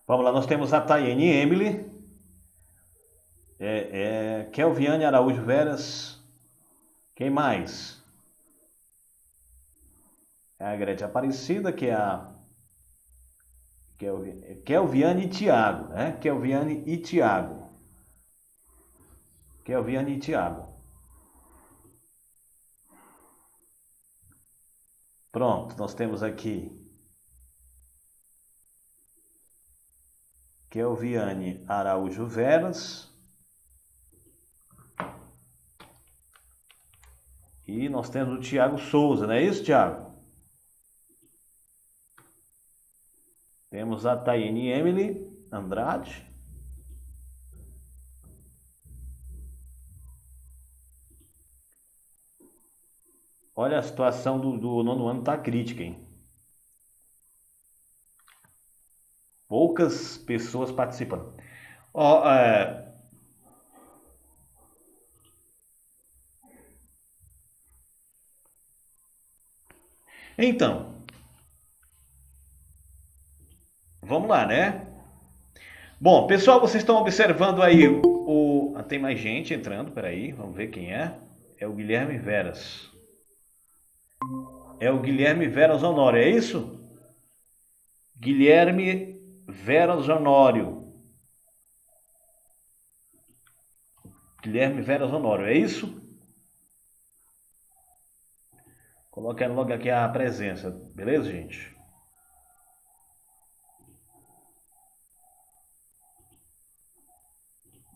Vamos lá, nós temos a Tayane Emily, Kelviane Araújo Veras, quem mais? É a Gretchen Aparecida, que é a Kelviane e Tiago, né? Kelviane e Tiago. Kelviane e Tiago. Pronto, nós temos aqui Kelviane Araújo Veras. E nós temos o Tiago Souza, não é isso, Tiago? Temos a Tayane Emily Andrade. Olha, a situação do nono ano tá crítica, hein? Poucas pessoas participando. Ó, então, vamos lá, né? Bom, pessoal, vocês estão observando aí tem mais gente entrando, peraí, vamos ver quem é. É o Guilherme Veras. É o Guilherme Veras Honório, é isso? Guilherme Veras Honório. Guilherme Veras Honório, é isso? Coloque logo aqui a presença, beleza, gente?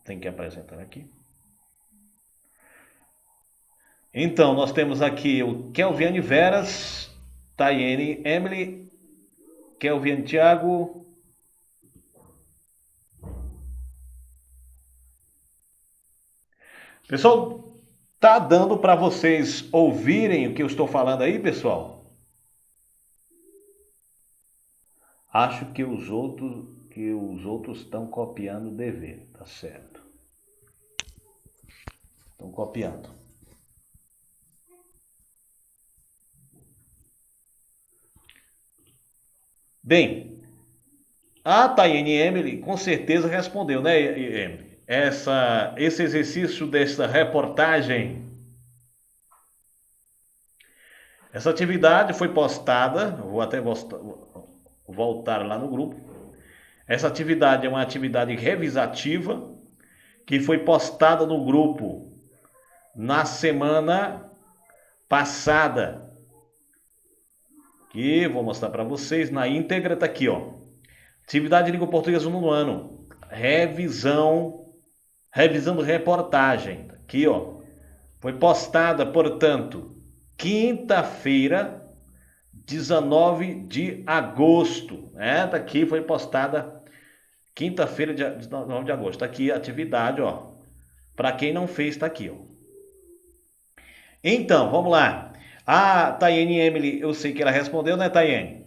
Tem que apresentar aqui. Então, nós temos aqui o Kelviane Veras, Tayane Emily, Kelviane Thiago. Pessoal, tá dando para vocês ouvirem o que eu estou falando aí, pessoal? Acho que os outros estão copiando o dever, tá certo? Estão copiando. Bem, a Tayane Emily com certeza respondeu, né, Emily? Esse exercício dessa reportagem, essa atividade foi postada, vou até voltar lá no grupo. Essa atividade é uma atividade revisativa que foi postada no grupo na semana passada. Que vou mostrar para vocês na íntegra, tá aqui, ó. Atividade de língua portuguesa no ano. Revisando reportagem. Aqui, ó. Foi postada, portanto, quinta-feira, 19 de agosto. Tá aqui, foi postada quinta-feira, 19 de agosto. Tá aqui a atividade, ó. Para quem não fez, tá aqui, ó. Então, vamos lá. A Tayane Emily, eu sei que ela respondeu, né, Tayane?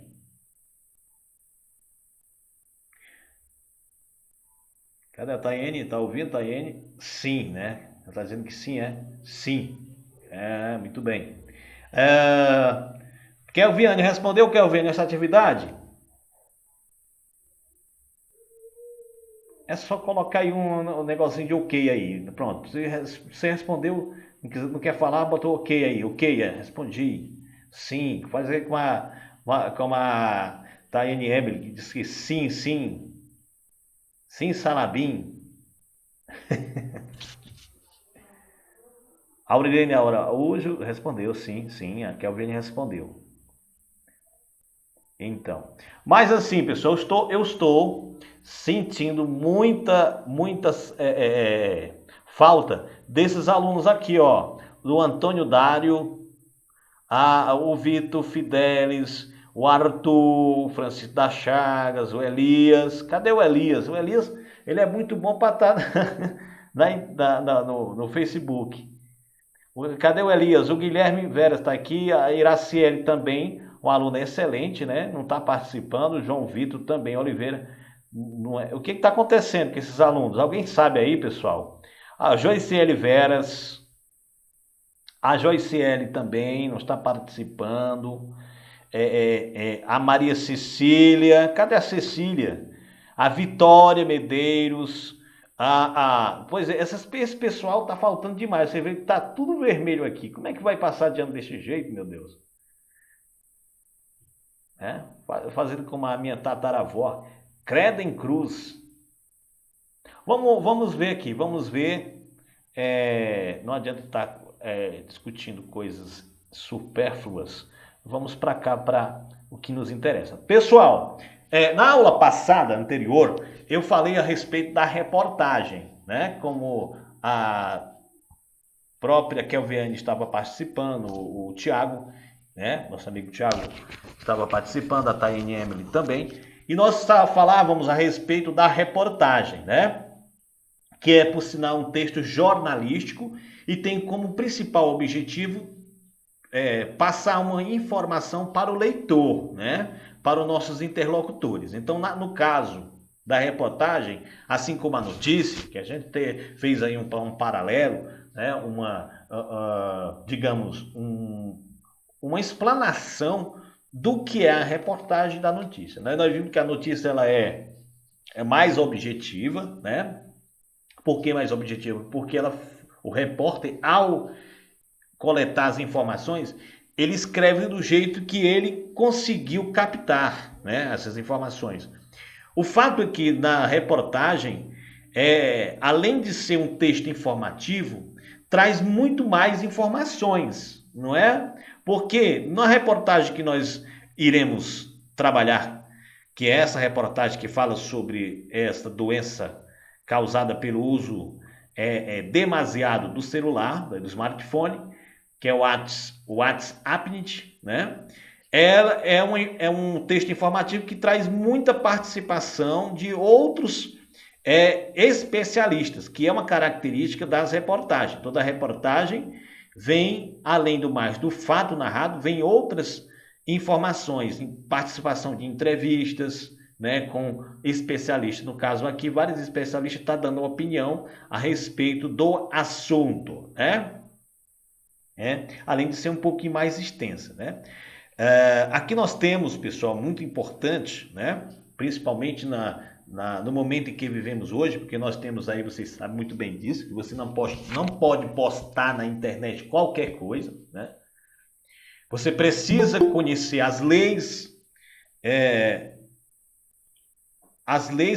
Cadê a Tayane? Tá ouvindo, Tayane? Sim, né? Ela tá dizendo que sim, é? Sim. Muito bem. Kelviane, respondeu, Kelviane, essa atividade? É só colocar aí um negocinho de ok aí. Pronto, você respondeu, não quer falar, botou ok aí. Ok, respondi. Sim, faz aí com a Tayane Emily, que disse que sim, sim. Sim, Salabim. Aurilene Araújo respondeu, sim, sim. A Kelvin respondeu. Então, mas assim, pessoal, eu estou sentindo muita falta desses alunos aqui, ó. Do Antônio Dário, o Vitor Fidelis, o Arthur, o Francisco das Chagas, o Elias. Cadê o Elias? O Elias, ele é muito bom para estar no Facebook. Cadê o Elias? O Guilherme Veras está aqui, a Iraciele também, uma aluna excelente, né? Não está participando, o João Vitor também, Oliveira. Não é... O que está acontecendo com esses alunos? Alguém sabe aí, pessoal? A Joiciele Veras, a Joiciele também não está participando. A Maria Cecília, cadê a Cecília? A Vitória Medeiros, pois é, esse pessoal tá faltando demais. Você vê que tá tudo vermelho aqui. Como é que vai passar de ano desse jeito, meu Deus? É? Fazendo como a minha tataravó, Creden Cruz. Vamos ver aqui, vamos ver. Não adianta estar discutindo coisas supérfluas. Vamos para cá, para o que nos interessa. Pessoal, na aula passada, anterior, eu falei a respeito da reportagem, né? Como a própria Kelviane estava participando, o Tiago, né? Nosso amigo Tiago estava participando, a Tayane Emily também. E nós falávamos a respeito da reportagem, né? Que é, por sinal, um texto jornalístico e tem como principal objetivo passar uma informação para o leitor, né? Para os nossos interlocutores. Então, no caso da reportagem, assim como a notícia, que a gente fez aí um paralelo, né? Digamos, uma explanação do que é a reportagem da notícia. Né? Nós vimos que a notícia ela é mais objetiva, né? Por que mais objetiva? Porque o repórter, ao coletar as informações, ele escreve do jeito que ele conseguiu captar, né, essas informações. O fato é que na reportagem, além de ser um texto informativo, traz muito mais informações, não é? Porque na reportagem que nós iremos trabalhar, que é essa reportagem que fala sobre essa doença causada pelo uso demasiado do celular, do smartphone, que é o WhatsApp, né? Ela é um texto informativo que traz muita participação de outros especialistas, que é uma característica das reportagens. Toda reportagem vem, além do mais do fato narrado, vem outras informações, participação de entrevistas, né, com especialistas. No caso aqui, vários especialistas estão dando opinião a respeito do assunto, né? Além de ser um pouquinho mais extensa, né? Aqui nós temos, pessoal, muito importante, né? Principalmente no momento em que vivemos hoje, porque nós temos aí, vocês sabem muito bem disso, que você não pode postar na internet qualquer coisa, né? Você precisa conhecer as leis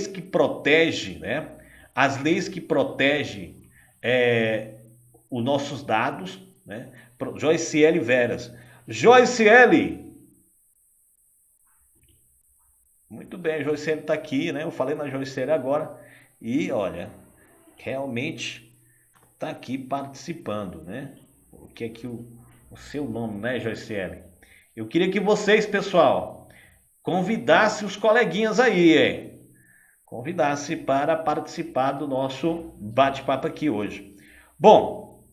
que protegem, né? As leis que protegem os nossos dados, né? Joyciele Veras. Joyciele! Muito bem, a Joyciele está aqui, né? Eu falei na Joyciele agora e, olha, realmente está aqui participando, né? O que é que o seu nome, né, Joyciele? Eu queria que vocês, pessoal, convidassem os coleguinhas aí, hein? Convidasse para participar do nosso bate-papo aqui hoje. Bom,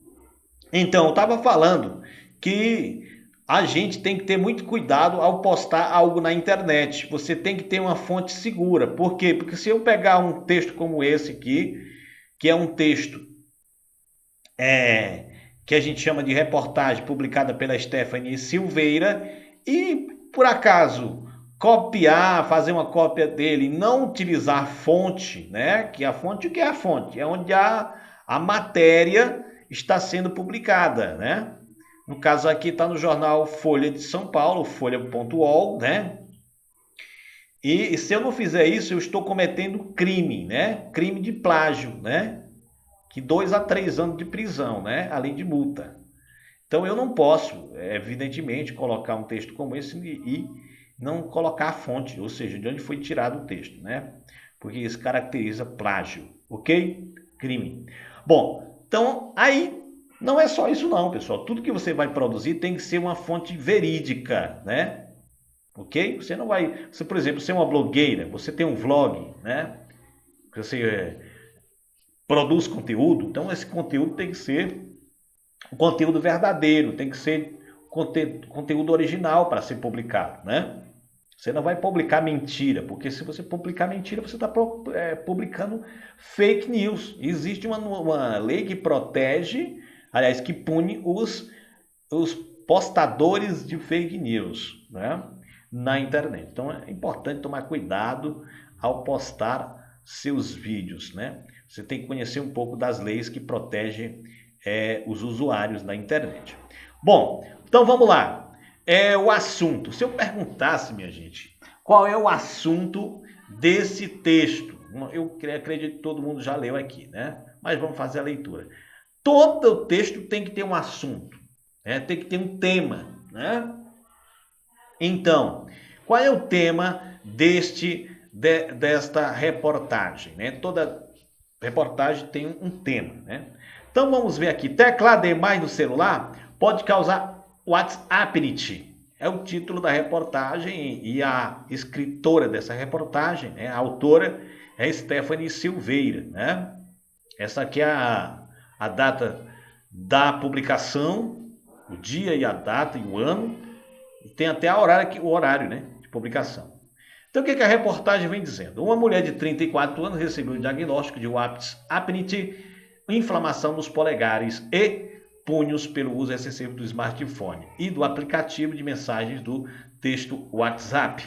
então eu estava falando que a gente tem que ter muito cuidado ao postar algo na internet. Você tem que ter uma fonte segura. Por quê? Porque se eu pegar um texto como esse aqui, que é um texto que a gente chama de reportagem publicada pela Stephanie Silveira, e por acaso copiar, fazer uma cópia dele, não utilizar fonte, né? Que a fonte, o que é a fonte? É onde a matéria está sendo publicada, né? No caso aqui está no jornal Folha de São Paulo, folha.ol, né? E se eu não fizer isso, eu estou cometendo crime, né? Crime de plágio, né? Que 2 a 3 anos de prisão, né? Além de multa. Então eu não posso, evidentemente, colocar um texto como esse e não colocar a fonte, ou seja, de onde foi tirado o texto, né? Porque isso caracteriza plágio, ok? Crime. Bom, então aí não é só isso não, pessoal. Tudo que você vai produzir tem que ser uma fonte verídica, né? Ok? Você não vai... Você, por exemplo, você é uma blogueira, você tem um vlog, né? Você produz conteúdo, então esse conteúdo tem que ser um conteúdo verdadeiro, tem que ser conteúdo original para ser publicado, né? Você não vai publicar mentira, porque se você publicar mentira, você está publicando fake news. Existe uma lei que protege, aliás, que pune os postadores de fake news, né? Na internet. Então é importante tomar cuidado ao postar seus vídeos, né? Você tem que conhecer um pouco das leis que protegem os usuários da internet. Bom, então vamos lá. O assunto. Se eu perguntasse, minha gente, qual é o assunto desse texto? Eu acredito que todo mundo já leu aqui, né? Mas vamos fazer a leitura. Todo o texto tem que ter um assunto, né? Tem que ter um tema, né? Então, qual é o tema desta reportagem, né? Toda reportagem tem um tema, né? Então vamos ver aqui. Teclar demais no celular pode causar WhatsAppinity. É o título da reportagem e a escritora dessa reportagem, né? A autora é Stephanie Silveira, né? Essa aqui é a data da publicação, o dia e a data e o ano, e tem até o horário, né, de publicação. Então, o que a reportagem vem dizendo? Uma mulher de 34 anos recebeu um diagnóstico de WhatsAppinity, inflamação nos polegares e punhos pelo uso excessivo do smartphone e do aplicativo de mensagens do texto WhatsApp.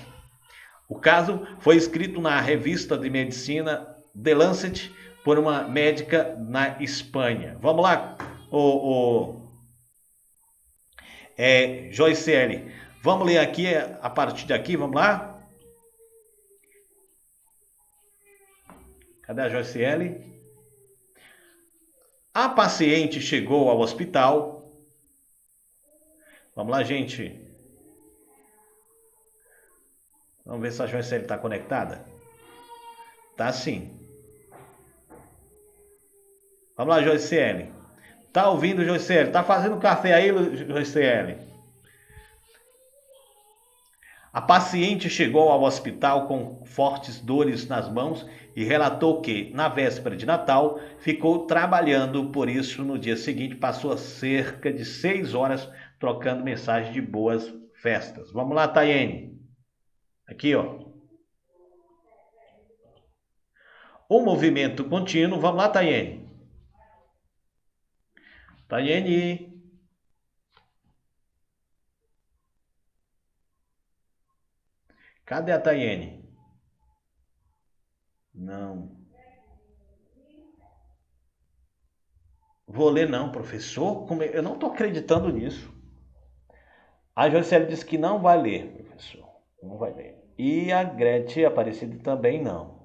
O caso foi escrito na revista de medicina The Lancet por uma médica na Espanha. Vamos lá, Joyce L. Vamos ler aqui, a partir daqui, vamos lá? Cadê a Joyce L? A paciente chegou ao hospital. Vamos lá, gente. Vamos ver se a Joyce L está conectada. Tá sim. Vamos lá, Joyce L. Tá ouvindo, Joyce L? Tá fazendo café aí, Joyce L? A paciente chegou ao hospital com fortes dores nas mãos e relatou que, na véspera de Natal, ficou trabalhando, por isso, no dia seguinte, passou cerca de 6 horas trocando mensagens de boas festas. Vamos lá, Tayene. Aqui, ó. O movimento contínuo. Vamos lá, Tayene. Tayene. Cadê a Tayene? Não. Vou ler não, professor. Eu não estou acreditando nisso. A Joyce disse que não vai ler, professor. Não vai ler. E a Gretchen Aparecida também não.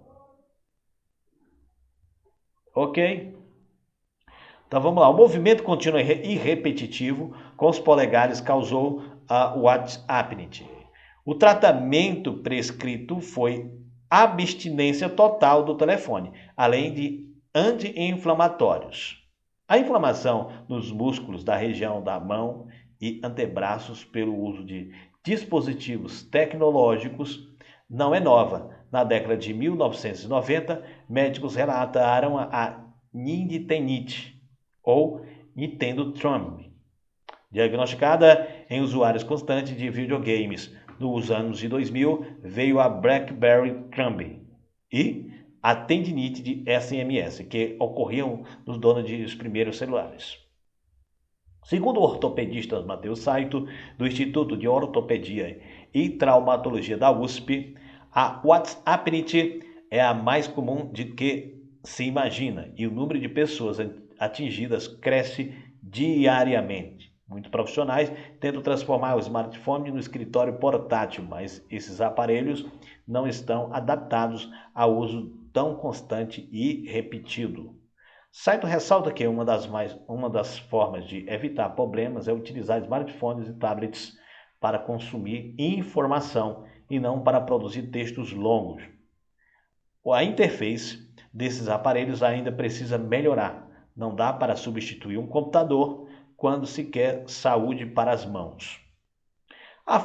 Ok? Então vamos lá. O movimento contínuo e repetitivo com os polegares causou a WhatsAppinity. O tratamento prescrito foi abstinência total do telefone, além de anti-inflamatórios. A inflamação nos músculos da região da mão e antebraços pelo uso de dispositivos tecnológicos não é nova. Na década de 1990, médicos relataram a ninditenite, ou Nintendo Thumb, diagnosticada em usuários constantes de videogames. Nos anos de 2000, veio a BlackBerry Thumb e a tendinite de SMS, que ocorriam nos donos dos primeiros celulares. Segundo o ortopedista Matheus Saito, do Instituto de Ortopedia e Traumatologia da USP, a WhatsAppinity é a mais comum de que se imagina e o número de pessoas atingidas cresce diariamente. Muitos profissionais tentam transformar o smartphone no escritório portátil, mas esses aparelhos não estão adaptados ao uso tão constante e repetido. Saito ressalta que uma das formas de evitar problemas é utilizar smartphones e tablets para consumir informação e não para produzir textos longos. A interface desses aparelhos ainda precisa melhorar. Não dá para substituir um computador quando se quer saúde para as mãos. O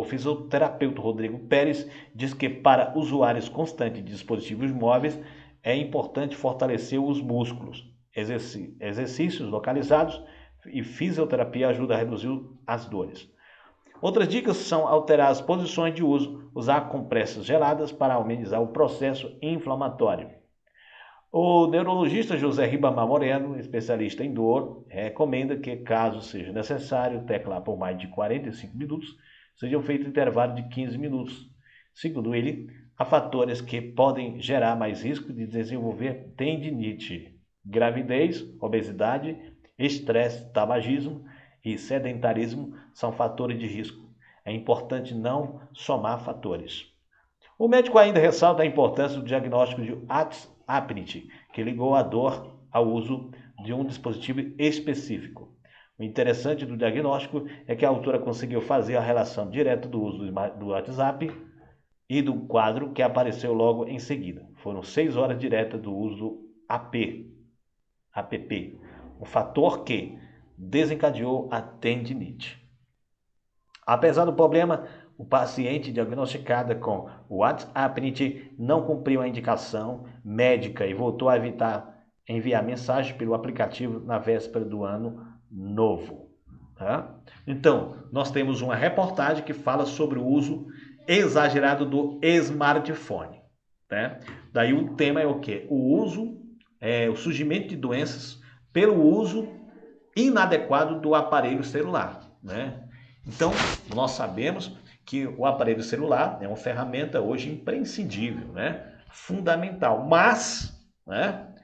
fisioterapeuta Rodrigo Pérez diz que para usuários constantes de dispositivos móveis é importante fortalecer os músculos. Exercícios localizados e fisioterapia ajudam a reduzir as dores. Outras dicas são alterar as posições de uso, usar compressas geladas para amenizar o processo inflamatório. O neurologista José Ribamar Moreno, especialista em dor, recomenda que, caso seja necessário teclar por mais de 45 minutos, sejam feitos intervalos de 15 minutos. Segundo ele, há fatores que podem gerar mais risco de desenvolver tendinite. Gravidez, obesidade, estresse, tabagismo e sedentarismo são fatores de risco. É importante não somar fatores. O médico ainda ressalta a importância do diagnóstico de apnite, que ligou a dor ao uso de um dispositivo específico. O interessante do diagnóstico é que a autora conseguiu fazer a relação direta do uso do WhatsApp e do quadro que apareceu logo em seguida. Foram 6 horas diretas do uso do app, um fator que desencadeou a tendinite. Apesar do problema, o paciente diagnosticado com o WhatsApp não cumpriu a indicação médica e voltou a evitar enviar mensagem pelo aplicativo na véspera do ano novo. Tá? Então, nós temos uma reportagem que fala sobre o uso exagerado do smartphone. Né? Daí o tema é o quê? O surgimento de doenças pelo uso inadequado do aparelho celular. Né? Então, nós sabemos que o aparelho celular é uma ferramenta hoje imprescindível, né? Fundamental, mas, né,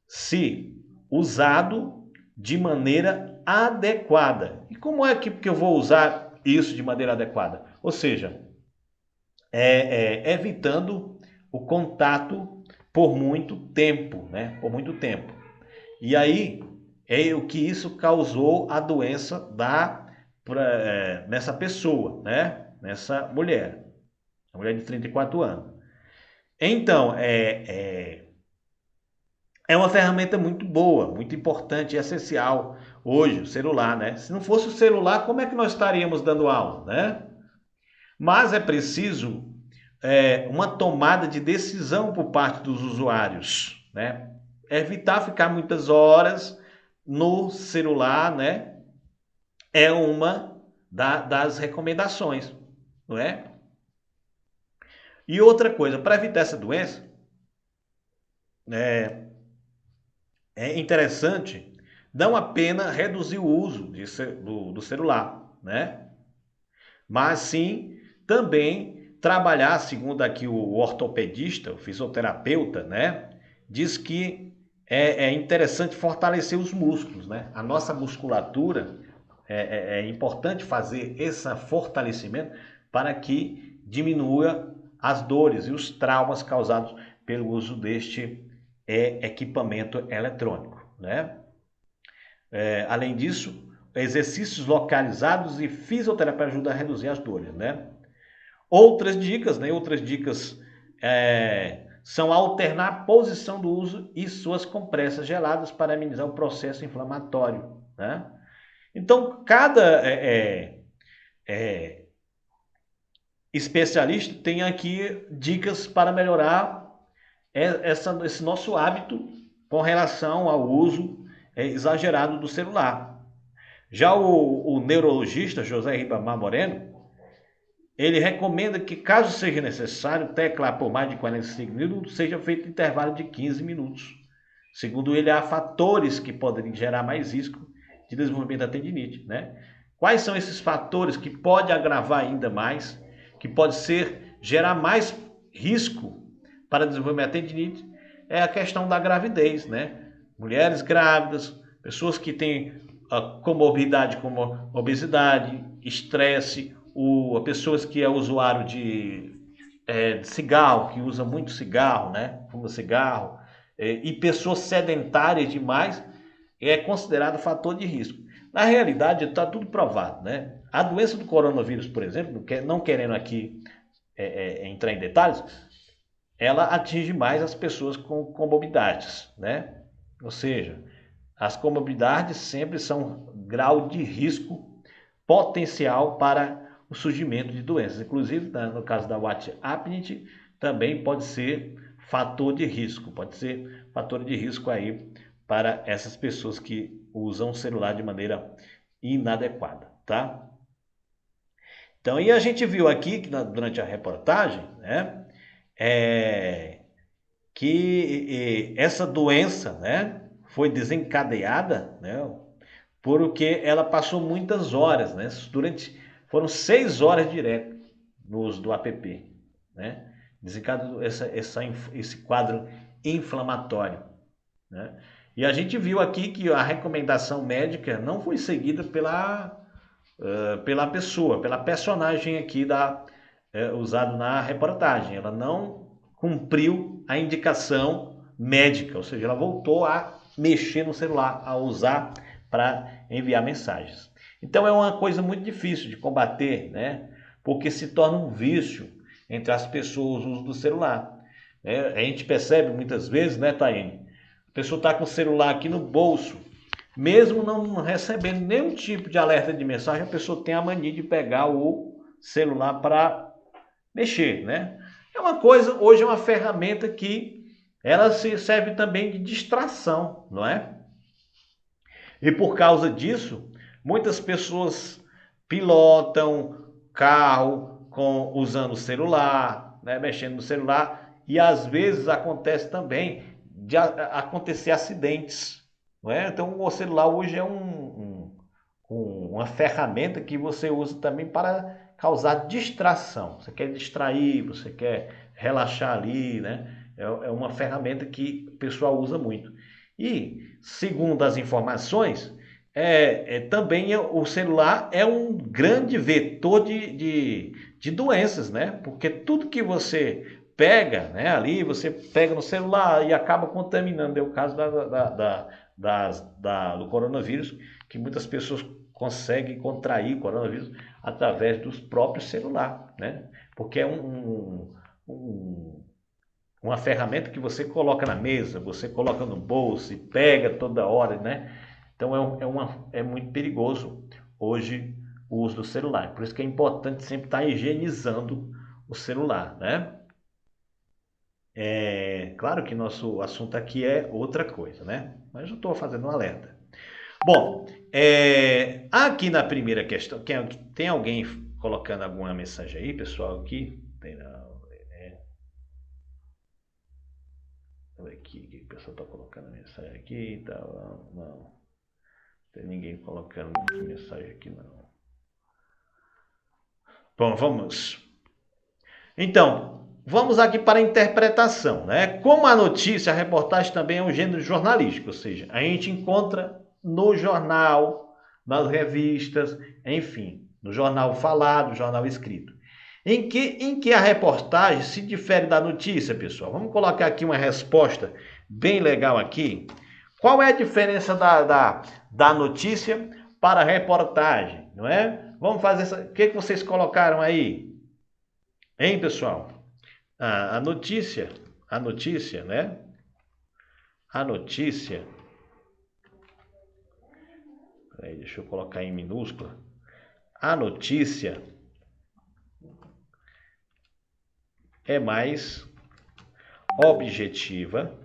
se usado de maneira adequada. E como é que eu vou usar isso de maneira adequada? Ou seja, evitando o contato por muito tempo, né? Por muito tempo. E aí é o que isso causou a doença nessa pessoa, né? Nessa mulher, a mulher de 34 anos. Então, é uma ferramenta muito boa, muito importante e essencial hoje, o celular, né? Se não fosse o celular, como é que nós estaríamos dando aula, né? Mas é preciso uma tomada de decisão por parte dos usuários, né? Evitar ficar muitas horas no celular, né? É uma das recomendações, não é? E outra coisa, para evitar essa doença, é, é interessante não apenas reduzir o uso do celular, né? Mas sim também trabalhar, segundo aqui o ortopedista, o fisioterapeuta, né? Diz que é interessante fortalecer os músculos, né? A nossa musculatura é importante fazer esse fortalecimento para que diminua as dores e os traumas causados pelo uso deste equipamento eletrônico, né? Além disso, exercícios localizados e fisioterapia ajudam a reduzir as dores, né? Outras dicas, né? Outras dicas são alternar a posição do uso e suas compressas geladas para amenizar o processo inflamatório, né? Então, cada especialista tem aqui dicas para melhorar esse nosso hábito com relação ao uso exagerado do celular. Já o neurologista José Ribamar Moreno, ele recomenda que, caso seja necessário teclar por mais de 45 minutos, seja feito intervalo de 15 minutos. Segundo ele, há fatores que podem gerar mais risco de desenvolvimento da tendinite, né? Quais são esses fatores que podem agravar ainda mais, que pode gerar mais risco para desenvolvimento da tendinite? É a questão da gravidez, né? Mulheres grávidas, pessoas que têm comorbidade como obesidade, estresse, pessoas que é usuário de cigarro, que usa muito cigarro, né? Fuma cigarro, e pessoas sedentárias demais, é considerado fator de risco. Na realidade, está tudo provado, né? A doença do coronavírus, por exemplo, não querendo aqui entrar em detalhes, ela atinge mais as pessoas com comorbidades, né? Ou seja, as comorbidades sempre são grau de risco potencial para o surgimento de doenças. Inclusive, no caso da WhatsApp, também pode ser fator de risco. Pode ser fator de risco aí para essas pessoas que usam o celular de maneira inadequada, tá? Então, e a gente viu aqui, durante a reportagem, né, que essa doença, né, foi desencadeada, né, porque ela passou muitas horas, né, foram 6 horas direto no uso do app. né? Desencadeia esse quadro inflamatório, né? E a gente viu aqui que a recomendação médica não foi seguida pela pessoa, pela personagem aqui usado na reportagem. Ela não cumpriu a indicação médica, ou seja, ela voltou a mexer no celular, a usar para enviar mensagens. Então é uma coisa muito difícil de combater, né? Porque se torna um vício entre as pessoas o uso do celular. A gente percebe muitas vezes, né, Taine? A pessoa está com o celular aqui no bolso, mesmo não recebendo nenhum tipo de alerta de mensagem, a pessoa tem a mania de pegar o celular para mexer, né? É uma coisa, hoje é uma ferramenta que ela se serve também de distração, não é? E por causa disso, muitas pessoas pilotam carro usando o celular, né, mexendo no celular, e às vezes acontece também de acontecer acidentes, não é? Então o celular hoje é uma ferramenta que você usa também para causar distração. Você quer distrair, você quer relaxar ali, né? É uma ferramenta que o pessoal usa muito. E, segundo as informações, também o celular é um grande vetor de doenças, né? Porque tudo que você pega, né, ali, você pega no celular e acaba contaminando. É o caso do coronavírus, que muitas pessoas conseguem contrair o coronavírus através dos próprios celulares, né? Porque é uma ferramenta que você coloca na mesa, você coloca no bolso e pega toda hora, né? Então é muito perigoso hoje o uso do celular. Por isso que é importante sempre estar higienizando o celular, né? Claro que nosso assunto aqui é outra coisa, né? Mas eu estou fazendo um alerta. Bom, aqui na primeira questão, tem alguém colocando alguma mensagem aí, pessoal? Aqui? Tem não. Olha aqui, que o pessoal está colocando mensagem aqui e tal. Não tem ninguém colocando mensagem aqui, não. Bom, vamos. Então, vamos aqui para a interpretação, né? Como a notícia, a reportagem também é um gênero jornalístico, ou seja, a gente encontra no jornal, nas revistas, enfim, no jornal falado, jornal escrito. Em que a reportagem se difere da notícia, pessoal? Vamos colocar aqui uma resposta bem legal aqui. Qual é a diferença da notícia para a reportagem, não é? Vamos fazer essa. O que vocês colocaram aí? Hein, pessoal? A notícia, né? A notícia. Peraí, deixa eu colocar em minúscula. A notícia é mais objetiva,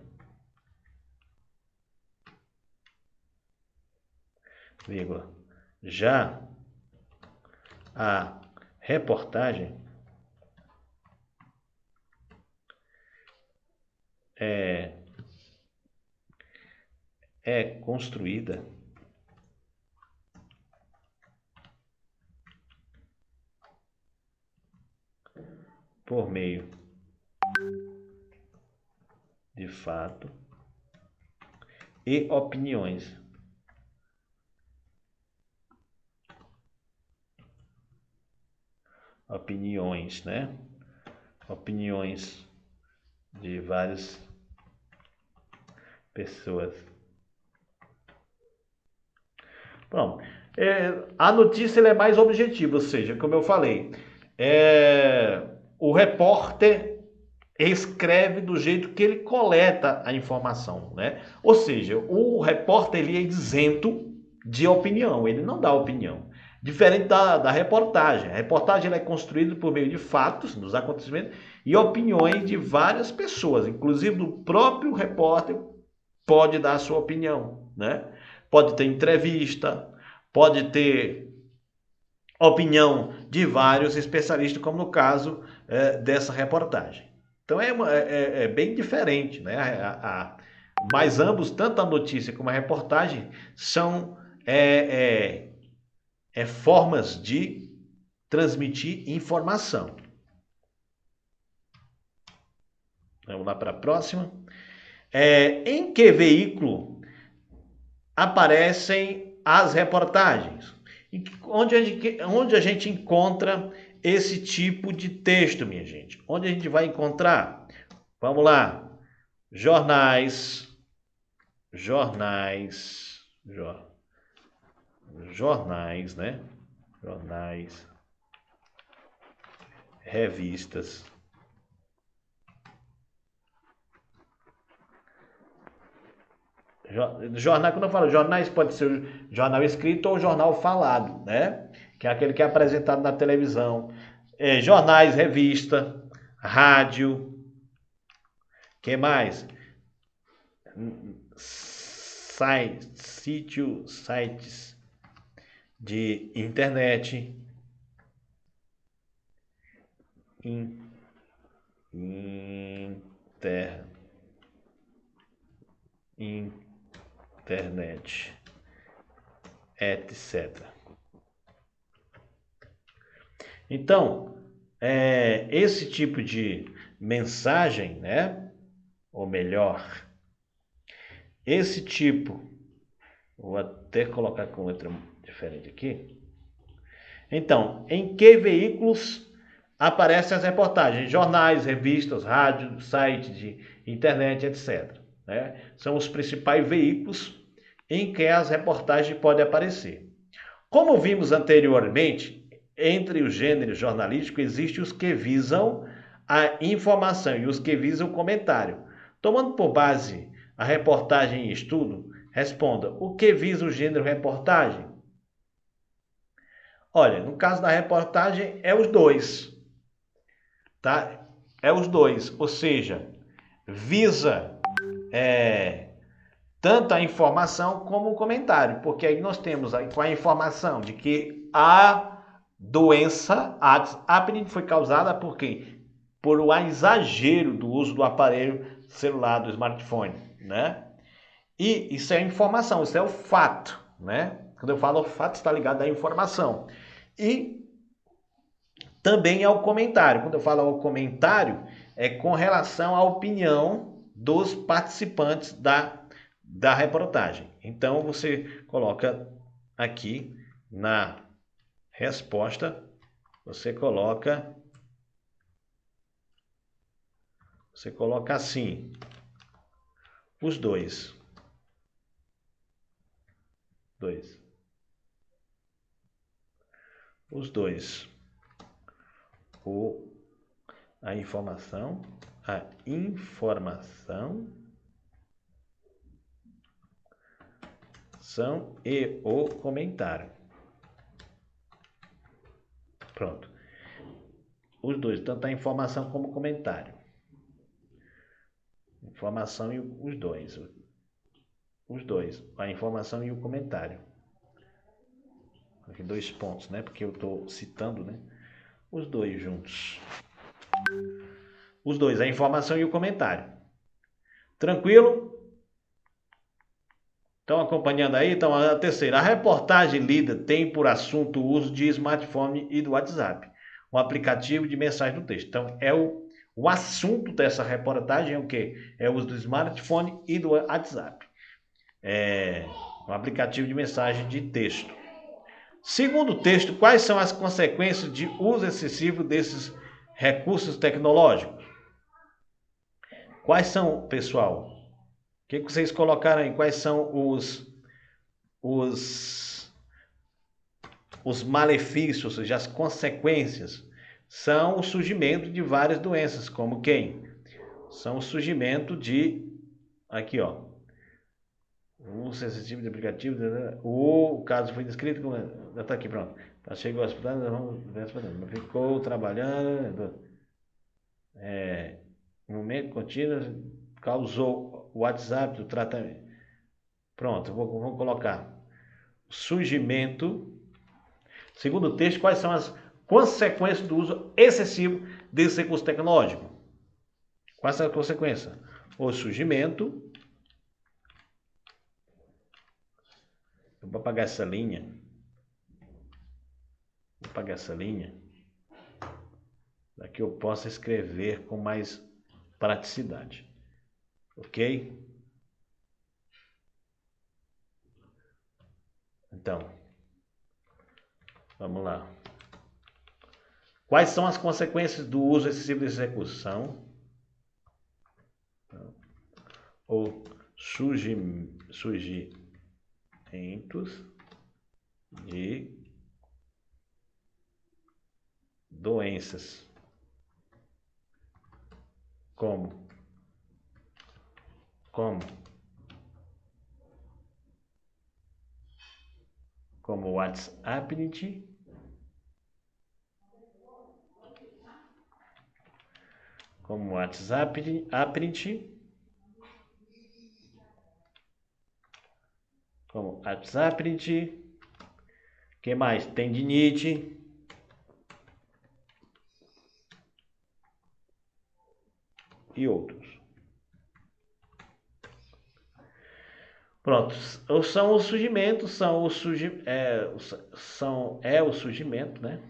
vírgula. Já a reportagem é construída por meio de fato e opiniões. Opiniões, né? Opiniões de várias pessoas. Pronto. A notícia é mais objetiva, ou seja, como eu falei, o repórter escreve do jeito que ele coleta a informação, né? Ou seja, o repórter ele é isento de opinião, ele não dá opinião. Diferente da reportagem. A reportagem ela é construída por meio de fatos, dos acontecimentos, e opiniões de várias pessoas, inclusive do próprio repórter pode dar a sua opinião, né? Pode ter entrevista, pode ter opinião de vários especialistas, como no caso dessa reportagem. Então é bem diferente, né? Mas ambos, tanto a notícia como a reportagem, são formas de transmitir informação. Vamos lá para a próxima. Em que veículo aparecem as reportagens? Onde a gente encontra esse tipo de texto, minha gente? Onde a gente vai encontrar? Vamos lá. Jornais, né? Jornais, revistas. Jornal, quando eu falo jornais, pode ser jornal escrito ou jornal falado, né? Que é aquele que é apresentado na televisão. Jornais, revista, rádio, que mais? Sites de internet. Internet, etc. Então, esse tipo de mensagem, né? Ou melhor, esse tipo, vou até colocar com letra diferente aqui. Então, em que veículos aparecem as reportagens? Jornais, revistas, rádio, sites de internet, etc. Né? São os principais veículos em que as reportagens podem aparecer. Como vimos anteriormente, entre os gêneros jornalísticos existem os que visam a informação e os que visam o comentário. Tomando por base a reportagem em estudo, responda: o que visa o gênero reportagem? Olha, no caso da reportagem é os dois, tá? É os dois, ou seja, visa tanto a informação como o comentário, porque aí nós temos aí com a informação de que a doença, a apneia foi causada por quê? Por um exagero do uso do aparelho celular, do smartphone, né? E isso é informação, isso é o fato, né? Quando eu falo fato, está ligado à informação. E também ao comentário. Quando eu falo ao comentário, é com relação à opinião dos participantes da reportagem. Então, você coloca aqui na resposta, você coloca assim, os dois. Os dois. A informação e o comentário. Pronto. Os dois, tanto a informação como o comentário. Informação e os dois. Os dois, a informação e o comentário. Aqui 2 pontos, né? Porque eu estou citando, né? Os dois juntos. Os dois, a informação e o comentário. Tranquilo? Estão acompanhando aí? Então, a terceira. A reportagem lida tem por assunto o uso de smartphone e do WhatsApp, um aplicativo de mensagem do texto. Então, o assunto dessa reportagem é o quê? É o uso do smartphone e do WhatsApp. Um aplicativo de mensagem de texto. Segundo o texto, quais são as consequências de uso excessivo desses recursos tecnológicos? Quais são, pessoal? O que vocês colocaram aí? Quais são os malefícios, ou seja, as consequências? São o surgimento de várias doenças, como quem? São o surgimento de, aqui ó, o sensitivo de aplicativo, o caso foi descrito como, já está aqui, pronto. Chegou ao hospital, ficou trabalhando, no momento contínuo, causou o WhatsApp do tratamento. Pronto, vou colocar. Surgimento. Segundo o texto, quais são as consequências do uso excessivo desse recurso tecnológico? Quais são as consequências? O surgimento. Eu vou apagar essa linha. Vou apagar essa linha. Para que eu possa escrever com mais praticidade. Ok? Então, vamos lá. Quais são as consequências do uso excessivo desses recursos? São ou surgimentos de doenças como WhatsApp, que mais? Tendinite e outros. Pronto, são os surgimentos, o surgimento, né?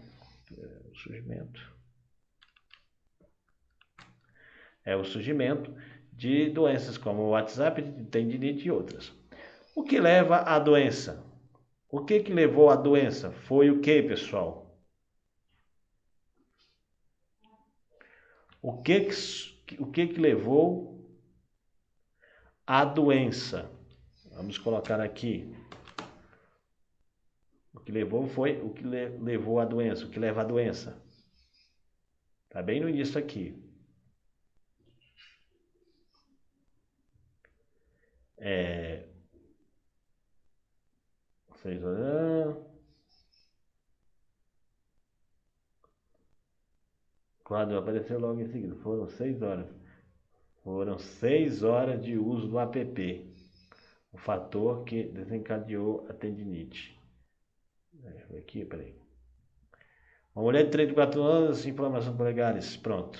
O surgimento de doenças como o WhatsApp, tendinite e outras. O que leva à doença? O que levou à doença? Foi o que, pessoal? O que levou à doença? Vamos colocar aqui. O que levou foi o que levou à doença, o que leva à doença. Tá bem no início aqui. Quando apareceu logo em seguida, foram 6 horas. Foram 6 horas de uso do app. O fator que desencadeou a tendinite. Aqui, peraí. Uma mulher de 34 anos, inflamação polegares. Pronto.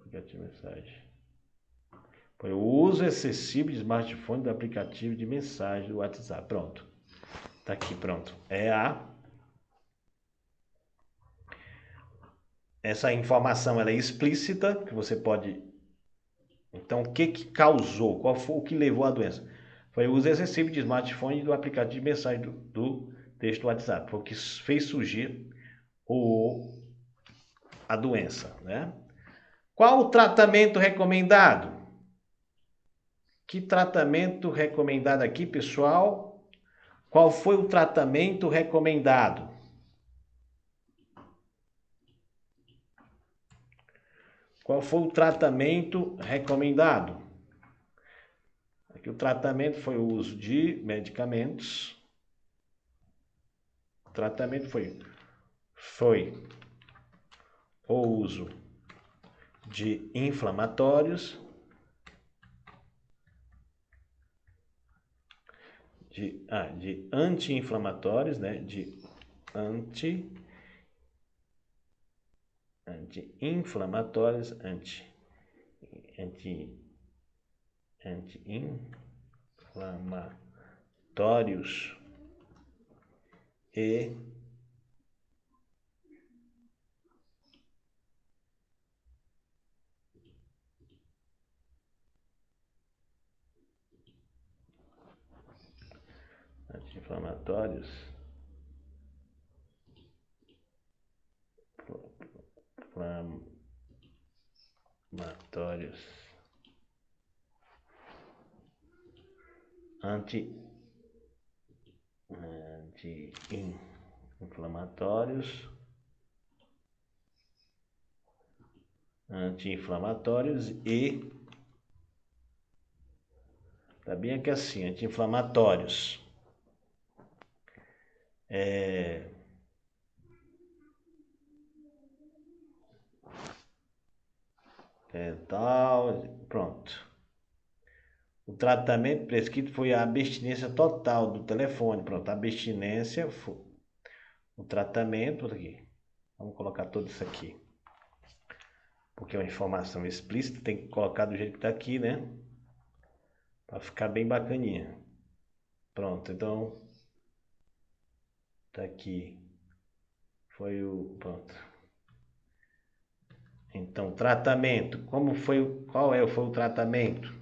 Aplicativo de mensagem. Foi o uso excessivo de smartphone do aplicativo de mensagem do WhatsApp. Pronto. Tá aqui, pronto. Essa informação ela é explícita, que você pode. Então, o que causou? Qual foi o que levou à doença? Foi o uso excessivo de smartphone e do aplicativo de mensagem do texto do WhatsApp. Foi o que fez surgir a doença, né? Qual o tratamento recomendado? Que tratamento recomendado aqui, pessoal? Qual foi o tratamento recomendado? Qual foi o tratamento recomendado? Aqui o tratamento foi o uso de medicamentos. O tratamento foi o uso de inflamatórios, de anti-inflamatórios, né? De anti-inflamatórios, anti-inflamatórios e anti-inflamatórios anti-inflamatórios e tá bem aqui assim, anti-inflamatórios tal, pronto. O tratamento prescrito foi a abstinência total do telefone. Pronto, a abstinência foi o tratamento aqui. Vamos colocar tudo isso aqui. Porque é uma informação explícita, tem que colocar do jeito que está aqui, né? Para ficar bem bacaninha. Pronto, então tá aqui. Foi o... Pronto. Então, tratamento. Foi o tratamento?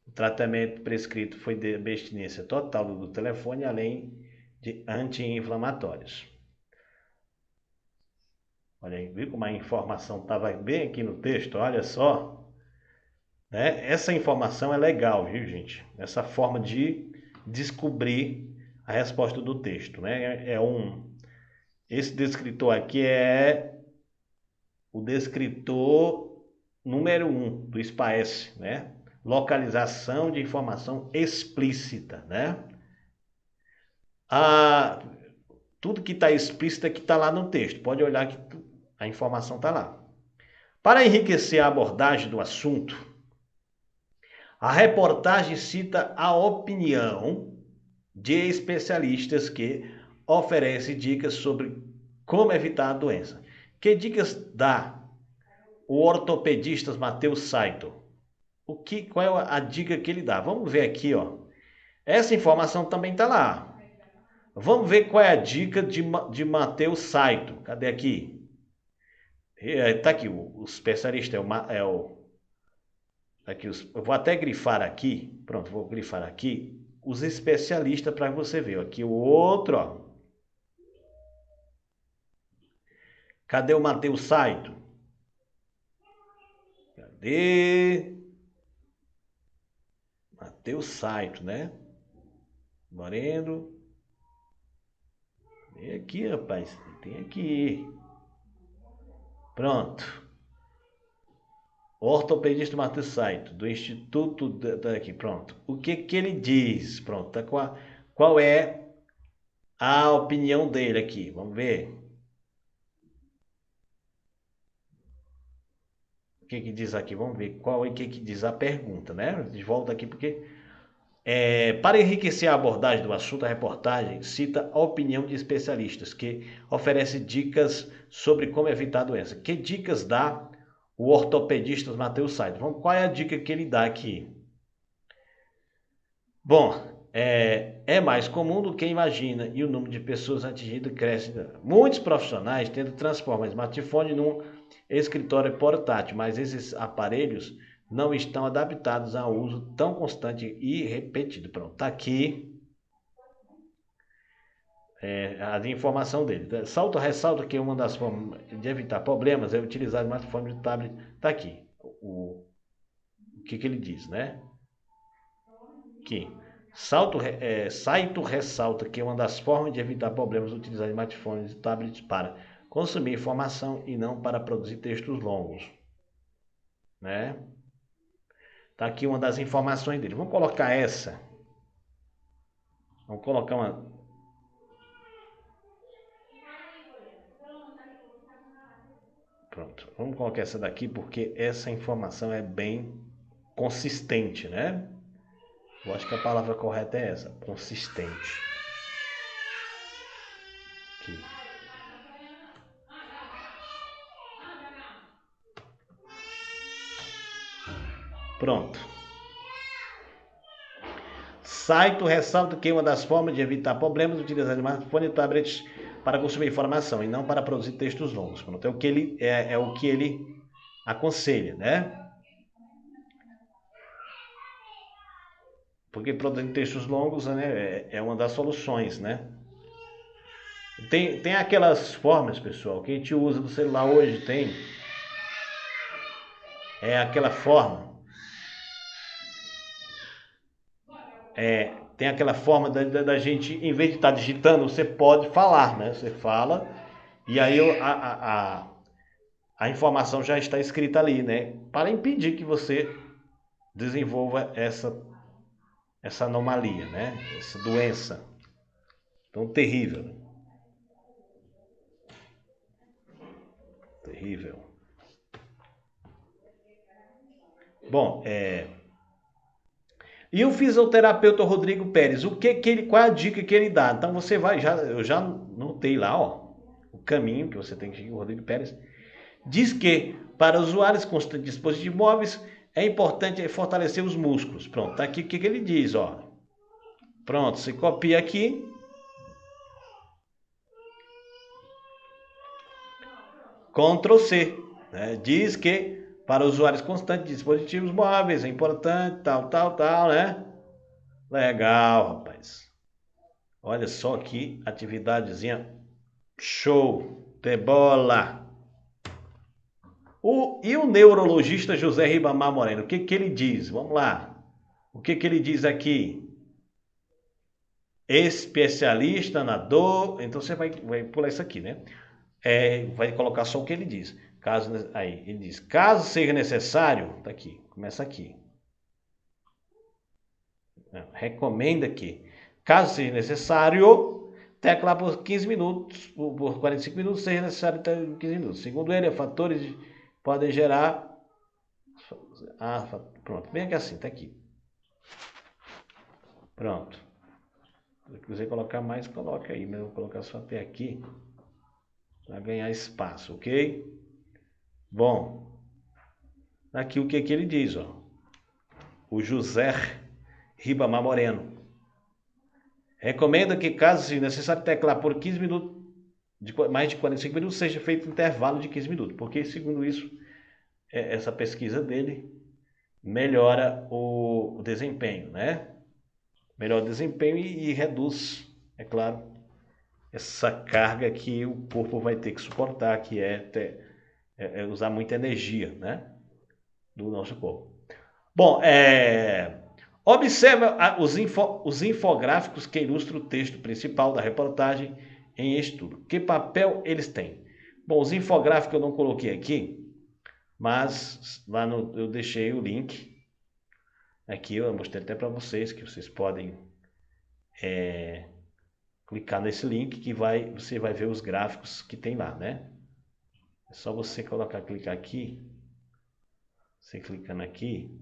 O tratamento prescrito foi de abstinência total do telefone, além de anti-inflamatórios. Olha aí, viu como a informação estava bem aqui no texto? Olha só. Né? Essa informação é legal, viu, gente? Essa forma de descobrir a resposta do texto, né? Esse descritor aqui é o descritor número 1 do SPAES, né? Localização de informação explícita, né? Tudo que está explícito é que está lá no texto. Pode olhar que a informação está lá. Para enriquecer a abordagem do assunto, a reportagem cita a opinião de especialistas que oferecem dicas sobre como evitar a doença. Que dicas dá o ortopedista Matheus Saito? Qual é a dica que ele dá? Vamos ver aqui, ó. Essa informação também está lá. Vamos ver qual é a dica de Matheus Saito. Cadê aqui? Está aqui, o especialista aqui, eu vou até grifar aqui. Pronto, vou grifar aqui os especialistas para você ver. Aqui o outro, ó. Cadê o Matheus Saito? Cadê? Matheus Saito, né? Moreno. Tem aqui, rapaz. Tem aqui. Pronto. Ortopedista Matheus Saito, do Instituto daqui. Pronto. O que ele diz? Pronto. Tá qual é a opinião dele aqui? Vamos ver. O que diz aqui? Vamos ver qual é o que diz a pergunta, né? De volta aqui porque para enriquecer a abordagem do assunto, a reportagem cita a opinião de especialistas que oferecem dicas sobre como evitar a doença. Que dicas dá o ortopedista Matheus Saito? Qual é a dica que ele dá aqui? Bom, é mais comum do que imagina e o número de pessoas atingidas cresce. Muitos profissionais tentam transformar o smartphone num escritório portátil, mas esses aparelhos não estão adaptados ao uso tão constante e repetido. Pronto, tá aqui a informação dele. Ressalta que uma das formas de evitar problemas é utilizar smartphone e tablet. Tá aqui o que ele diz, né? Que Saito ressalta que uma das formas de evitar problemas é utilizar smartphones e tablets para consumir informação e não para produzir textos longos, né? Tá aqui uma das informações dele. Vamos colocar essa. Vamos colocar uma. Pronto. Vamos colocar essa daqui porque essa informação é bem consistente, né? Eu acho que a palavra correta é essa, consistente. Aqui. Pronto. Saito ressalta que uma das formas de evitar problemas é utilizar smartphone e tablets para consumir informação e não para produzir textos longos. Pronto, é o que ele aconselha, né? Porque produzir textos longos, né, é uma das soluções, né? Tem aquelas formas, pessoal, que a gente usa no celular hoje, tem aquela forma. Tem aquela forma da gente, em vez de estar digitando, você pode falar, né? Você fala e aí a informação já está escrita ali, né? Para impedir que você desenvolva essa anomalia, né? Essa doença tão terrível. Terrível. Bom, e o fisioterapeuta Rodrigo Pérez, qual é a dica que ele dá? Então você vai, eu já notei lá, ó, o caminho que você tem que seguir, o Rodrigo Pérez. Diz que para usuários com dispositivos móveis é importante fortalecer os músculos. Pronto, tá aqui o que ele diz, ó. Pronto, você copia aqui. Ctrl+C, né? Diz que para usuários constantes de dispositivos móveis é importante, tal, né? Legal, rapaz. Olha só que atividadezinha show de bola. E o neurologista José Ribamar Moreno, o que que ele diz? Vamos lá. O que que ele diz aqui? Especialista na dor. Então você vai pular isso aqui, né? Vai colocar só o que ele diz. Aí, ele diz, caso seja necessário, tá aqui, começa aqui. Recomenda que, caso seja necessário, teclar por 15 minutos, por 45 minutos, seja necessário ter 15 minutos. Segundo ele, fatores podem gerar... pronto, bem que assim, tá aqui. Pronto. Se quiser colocar mais, coloca aí, mas eu vou colocar só até aqui, para ganhar espaço, ok? Bom, aqui o que ele diz, ó. O José Ribamar Moreno recomenda que, caso seja necessário teclar por 15 minutos, mais de 45 minutos, seja feito intervalo de 15 minutos, porque, segundo isso, essa pesquisa dele melhora o desempenho, né? Melhora o desempenho e reduz, é claro, essa carga que o corpo vai ter que suportar, que é usar muita energia, né? Do nosso corpo. Bom, observa os infográficos que ilustram o texto principal da reportagem em estudo. Que papel eles têm? Bom, os infográficos eu não coloquei aqui, mas lá eu deixei o link. Aqui eu mostrei até para vocês que vocês podem clicar nesse link que você vai ver os gráficos que tem lá, né? É só você clicar aqui. Você clicando aqui.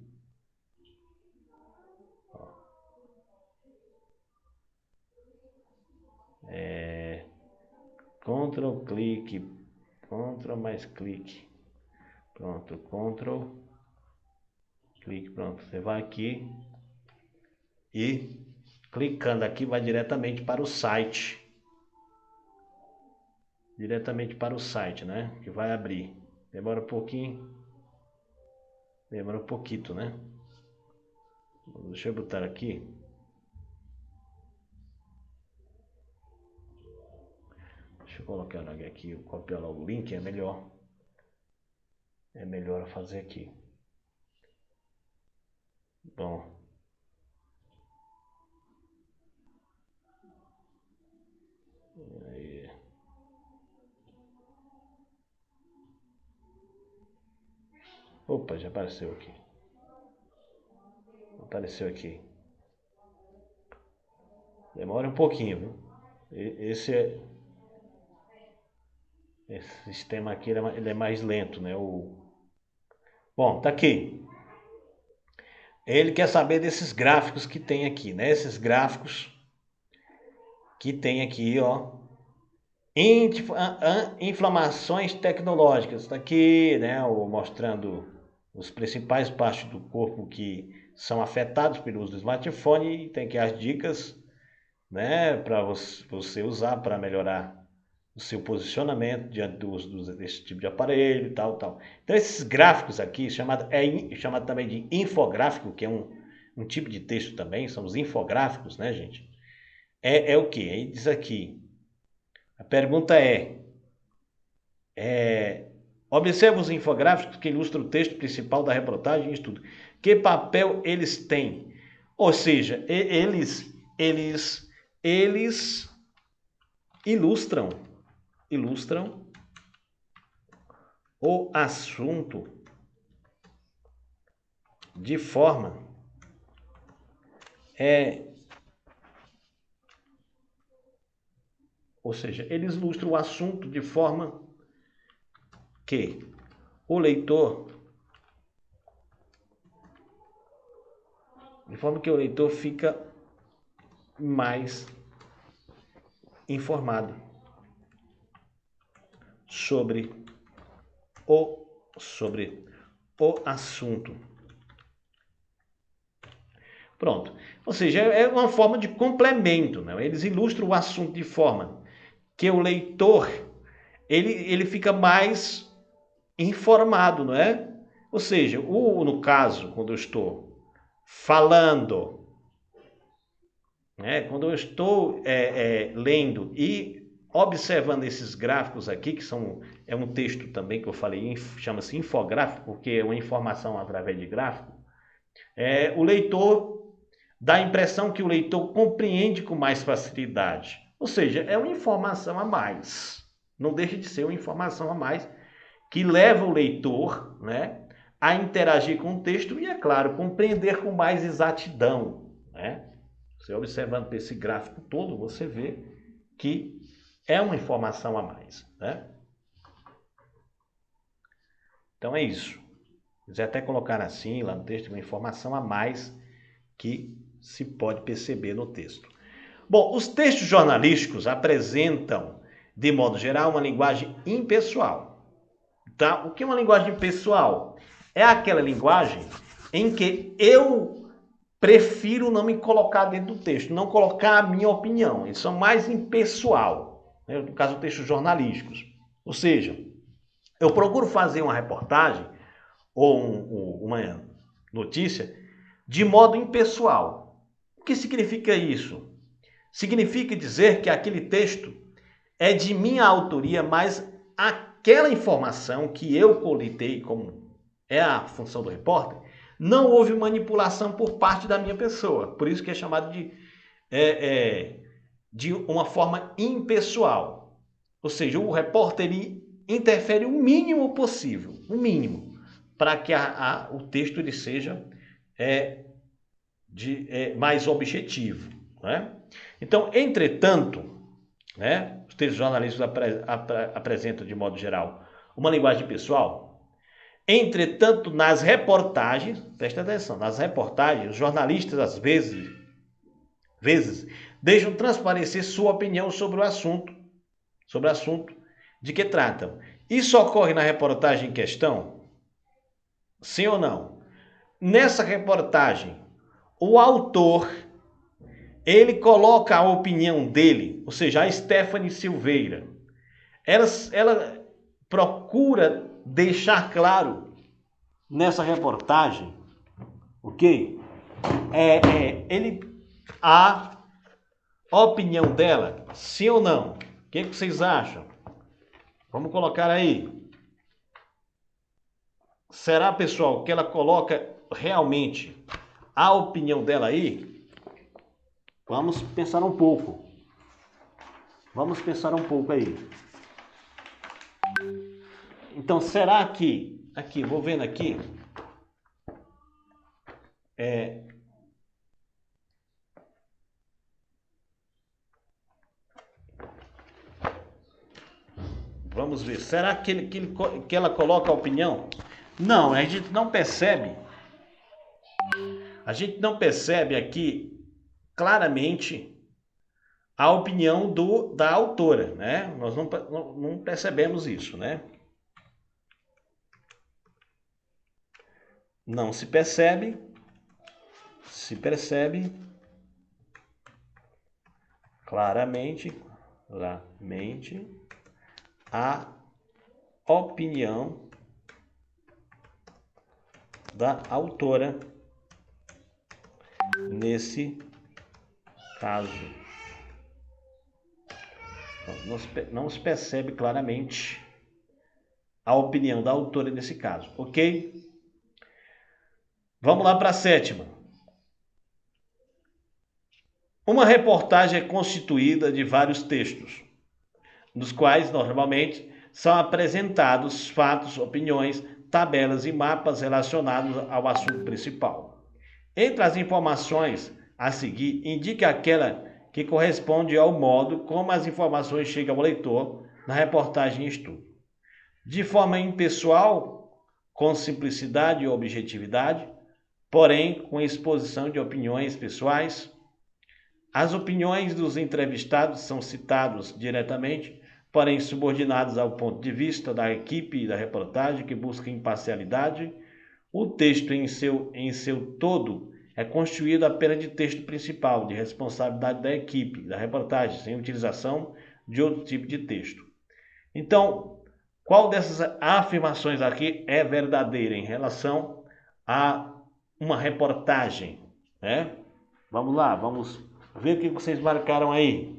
Ctrl, clique, Ctrl mais clique. Pronto, Ctrl, clique, pronto. Você vai aqui e clicando aqui vai diretamente para o site. Diretamente para o site, né? Que vai abrir. Demora um pouquinho. Demora um pouquinho, né? Deixa eu botar aqui. Deixa eu colocar aqui, copiar logo o link, é melhor. É melhor fazer aqui. Bom. Aí. Opa, já apareceu aqui. Apareceu aqui. Demora um pouquinho, viu? Esse sistema aqui ele é mais lento, né? Bom, tá aqui. Ele quer saber desses gráficos que tem aqui, né? Esses gráficos que tem aqui, ó. Inflamações tecnológicas. Está aqui, né? Mostrando os principais partes do corpo que são afetados pelo uso do smartphone. E tem aqui as dicas, né? Para você usar para melhorar o seu posicionamento diante do uso desse tipo de aparelho e tal. Então esses gráficos aqui, chamado também de infográfico, que é um tipo de texto também, são os infográficos, né, gente? É o que? Aí diz aqui, a pergunta observa os infográficos que ilustram o texto principal da reportagem e estudo. Que papel eles têm? Ou seja, eles ilustram o assunto de forma ou seja, eles ilustram o assunto de forma que o leitor fica mais informado sobre o assunto. Pronto. Ou seja, é uma forma de complemento, né? Eles ilustram o assunto de forma que o leitor ele fica mais informado, não é? Ou seja, no caso, quando eu estou falando, né, quando eu estou lendo e observando esses gráficos aqui, que é um texto também que eu falei, chama-se infográfico, porque é uma informação através de gráfico, o leitor dá a impressão que o leitor compreende com mais facilidade. Ou seja, é uma informação a mais. Não deixa de ser uma informação a mais que leva o leitor, né, a interagir com o texto e, é claro, compreender com mais exatidão, né? Você observando esse gráfico todo, você vê que é uma informação a mais, né? Então é isso. Quiser até colocar assim lá no texto, uma informação a mais que se pode perceber no texto. Bom, os textos jornalísticos apresentam, de modo geral, uma linguagem impessoal. Tá? O que é uma linguagem impessoal? É aquela linguagem em que eu prefiro não me colocar dentro do texto, não colocar a minha opinião. Eles são mais impessoal, né? No caso, textos jornalísticos. Ou seja, eu procuro fazer uma reportagem ou uma notícia de modo impessoal. O que significa isso? Significa dizer que aquele texto é de minha autoria, mas aquela informação que eu coletei, como é a função do repórter, não houve manipulação por parte da minha pessoa. Por isso que é chamado de uma forma impessoal. Ou seja, o repórter ele interfere o mínimo possível, o mínimo, para que o texto ele seja mais objetivo, né? Então, entretanto, né, os textos jornalísticos apresentam, de modo geral, uma linguagem pessoal. Entretanto, nas reportagens, presta atenção, nas reportagens, os jornalistas, às vezes deixam transparecer sua opinião sobre o assunto de que tratam. Isso ocorre na reportagem em questão? Sim ou não? Nessa reportagem, o autor, ele coloca a opinião dele, ou seja, a Stephanie Silveira. Ela procura deixar claro nessa reportagem, ok? A opinião dela, sim ou não? O que vocês acham? Vamos colocar aí. Será, pessoal, que ela coloca realmente a opinião dela aí? Vamos pensar um pouco. Vamos pensar um pouco aí. Então, será que... Aqui, vou vendo aqui. Vamos ver. Será que ela coloca a opinião? Não, a gente não percebe. A gente não percebe aqui claramente a opinião da autora, né? Nós não percebemos isso, né? Não se percebe claramente a opinião da autora nesse caso. Não se percebe claramente a opinião da autora nesse caso, ok? Vamos lá para a sétima. Uma reportagem é constituída de vários textos, nos quais normalmente são apresentados fatos, opiniões, tabelas e mapas relacionados ao assunto principal. Entre as informações a seguir, indique aquela que corresponde ao modo como as informações chegam ao leitor na reportagem em estudo. De forma impessoal, com simplicidade e objetividade, porém com exposição de opiniões pessoais. As opiniões dos entrevistados são citadas diretamente, porém subordinadas ao ponto de vista da equipe da reportagem que busca imparcialidade. O texto em seu todo é constituído apenas de texto principal, de responsabilidade da equipe da reportagem, sem utilização de outro tipo de texto. Então, Qual dessas afirmações aqui é verdadeira em relação a uma reportagem, né? Vamos lá, vamos ver o que vocês marcaram aí.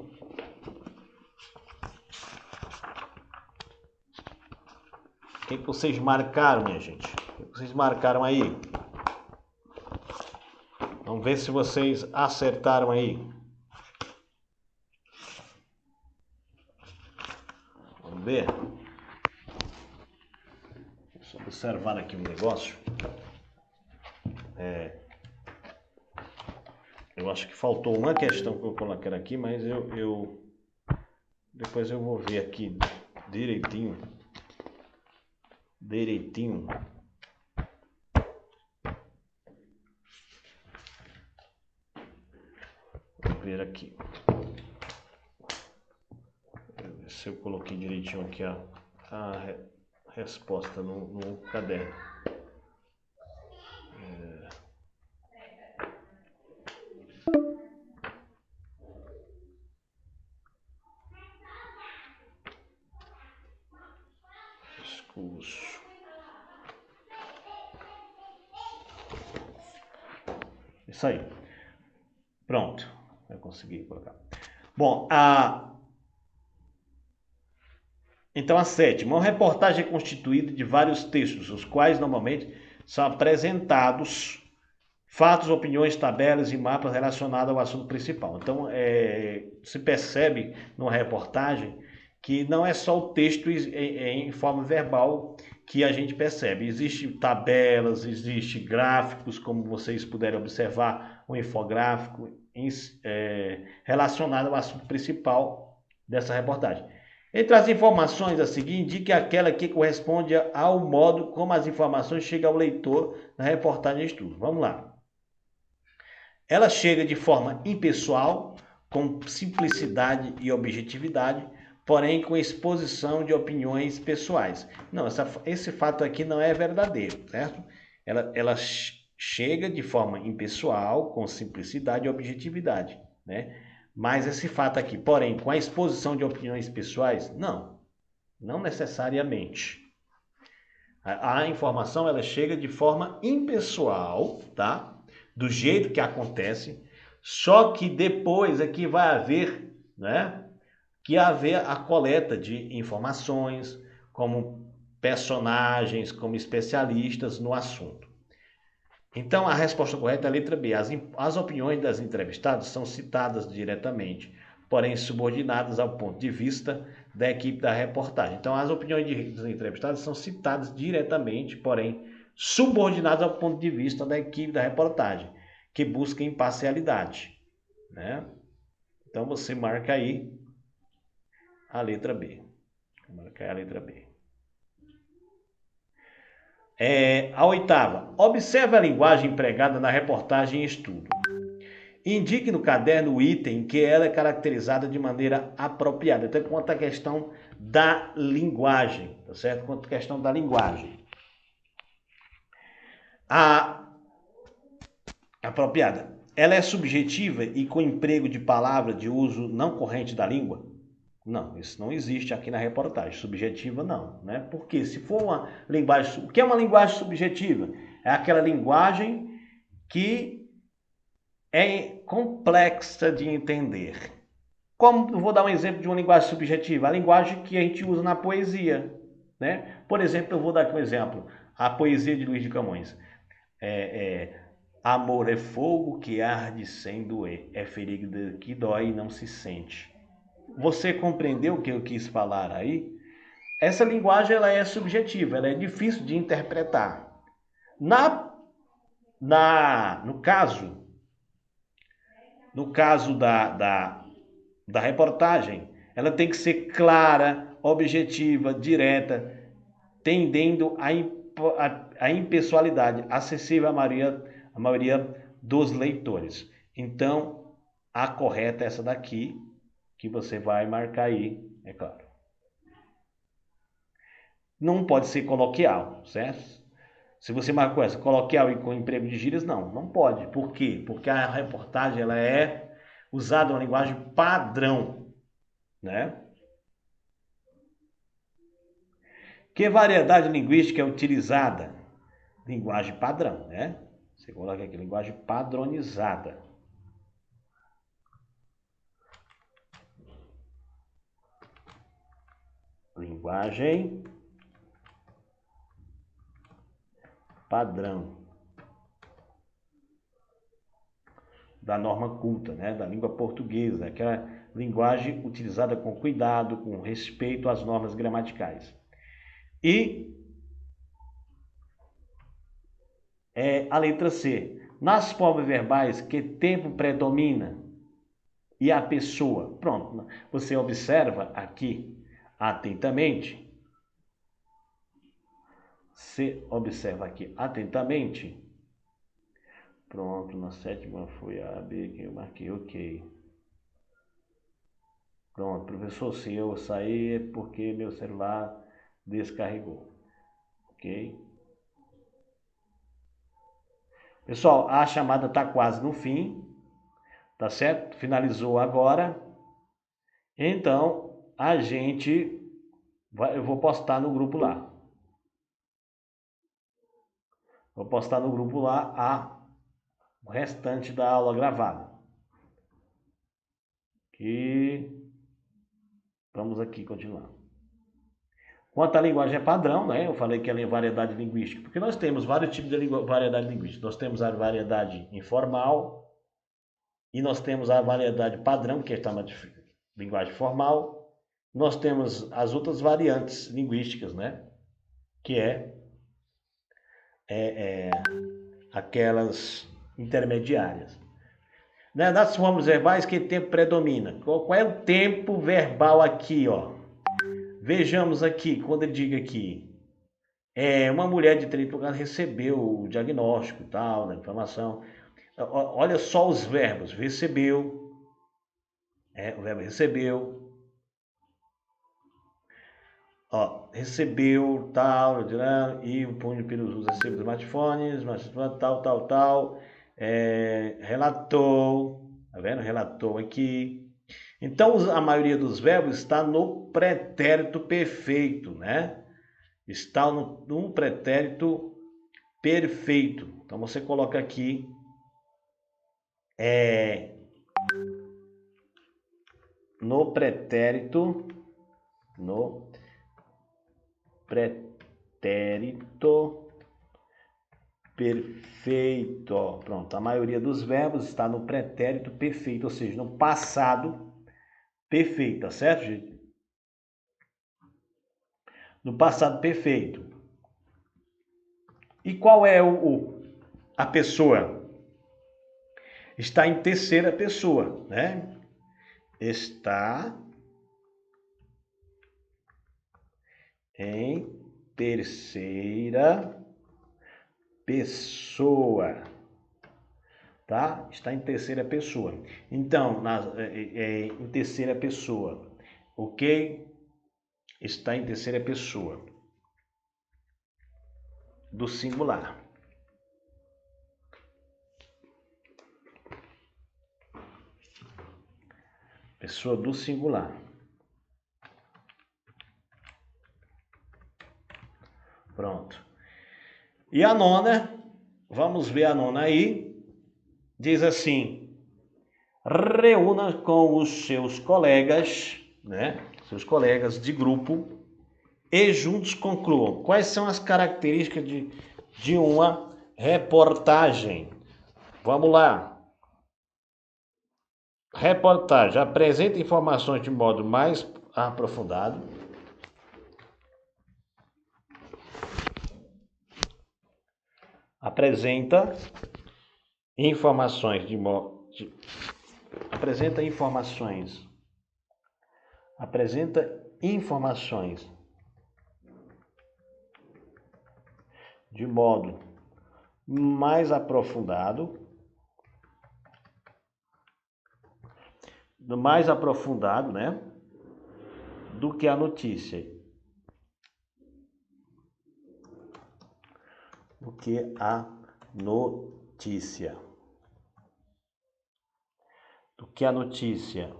O que vocês marcaram, minha gente? O que vocês marcaram aí? Vamos ver se vocês acertaram aí. Vamos ver. Só observar aqui um negócio. Eu acho que faltou uma questão que eu coloquei aqui, mas depois eu vou ver aqui direitinho. Vou ver aqui. Se eu coloquei direitinho aqui a resposta no caderno. Discurso. Isso aí. Pronto. Eu consegui colocar. Bom, então a sétima. Uma reportagem é constituída de vários textos, os quais normalmente são apresentados fatos, opiniões, tabelas e mapas relacionados ao assunto principal. Então, se percebe numa reportagem que não é só o texto em forma verbal que a gente percebe. Existem tabelas, existem gráficos, como vocês puderem observar, um infográfico relacionado ao assunto principal dessa reportagem. Entre as informações a seguir, indique aquela que corresponde ao modo como as informações chegam ao leitor na reportagem de estudo. Vamos lá. Ela chega de forma impessoal, com simplicidade e objetividade, porém com exposição de opiniões pessoais. Não, esse fato aqui não é verdadeiro, certo? Ela chega de forma impessoal, com simplicidade e objetividade, né? Mas esse fato aqui, porém, com a exposição de opiniões pessoais, não necessariamente. A informação ela chega de forma impessoal, tá? Do jeito que acontece, só que depois é que vai haver, né? Que haver a coleta de informações, como personagens, como especialistas no assunto. Então, a resposta correta é a letra B. As opiniões das entrevistadas são citadas diretamente, porém subordinadas ao ponto de vista da equipe da reportagem. Então, as opiniões dos entrevistados são citadas diretamente, porém subordinadas ao ponto de vista da equipe da reportagem, que busca imparcialidade, né? Então, você marca aí a letra B. Vou marcar a letra B. A oitava. Observe a linguagem empregada na reportagem e estudo. Indique no caderno o item que ela é caracterizada de maneira apropriada. Então, quanto à questão da linguagem, tá certo? Quanto à questão da linguagem. A apropriada. Ela é subjetiva e com emprego de palavra de uso não corrente da língua? Não, isso não existe aqui na reportagem. Subjetiva não, né? Porque se for uma linguagem... O que é uma linguagem subjetiva? É aquela linguagem que é complexa de entender. Como eu vou dar um exemplo de uma linguagem subjetiva? A linguagem que a gente usa na poesia, né? Por exemplo, eu vou dar aqui um exemplo. A poesia de Luís de Camões. Amor é fogo que arde sem doer. É ferida que dói e não se sente. Você compreendeu o que eu quis falar aí? Essa linguagem ela é subjetiva, ela é difícil de interpretar. No caso da reportagem, ela tem que ser clara, objetiva, direta, tendendo à impessoalidade, acessível à maioria dos leitores. Então, a correta é essa daqui, que você vai marcar aí, é claro. Não pode ser coloquial, certo? Se você marcou essa, coloquial e com emprego de gírias, não pode. Por quê? Porque a reportagem ela é usada uma linguagem padrão, né? Que variedade linguística é utilizada? Linguagem padrão, né? Você coloca aqui, linguagem padronizada. Linguagem padrão da norma culta, né? Da língua portuguesa, aquela linguagem utilizada com cuidado, com respeito às normas gramaticais. E a letra C. Nas formas verbais, que tempo predomina? E a pessoa? Pronto. Você observa aqui atentamente. Você observa aqui atentamente. Pronto, na sétima foi a B que eu marquei, ok. Pronto, professor, se eu sair é porque meu celular descarregou. Ok? Pessoal, a chamada está quase no fim, tá certo? Finalizou agora. Então, eu vou postar no grupo lá. Vou postar no grupo lá o restante da aula gravada. E vamos aqui continuar. Quanto à linguagem padrão, né? Eu falei que ela é variedade linguística, porque nós temos vários tipos de variedade linguística. Nós temos a variedade informal e nós temos a variedade padrão, que é chamada de linguagem formal. Nós temos as outras variantes linguísticas, né? Que aquelas intermediárias. Né? Nas formas verbais, que tempo predomina? Qual é o tempo verbal aqui, ó? Vejamos aqui, quando ele diga aqui, uma mulher de 30 anos recebeu o diagnóstico e tal, né, informação. Olha só os verbos. Recebeu, o verbo recebeu, ó, recebeu, tal, e o punho pelos usos recebeu dos smartphones, tal, relatou, tá vendo? Relatou aqui. Então, a maioria dos verbos está no pretérito perfeito, né? Está no pretérito perfeito. Então, você coloca aqui no pretérito perfeito. Ó, pronto, a maioria dos verbos está no pretérito perfeito, ou seja, no passado perfeito, tá certo, gente? No passado perfeito. E qual é a pessoa? Está em terceira pessoa, né? Está em terceira pessoa, tá? Está em terceira pessoa. Então, em terceira pessoa, ok? Está em terceira pessoa do singular. Pessoa do singular. Pronto. E a nona, vamos ver a nona aí. Diz assim: reúna com os seus colegas, né? Seus colegas de grupo e juntos concluam. Quais são as características de uma reportagem? Vamos lá. Reportagem apresenta informações de modo mais aprofundado. Apresenta informações apresenta informações de modo mais aprofundado, né, do que a notícia. Do que a notícia. Do que a notícia.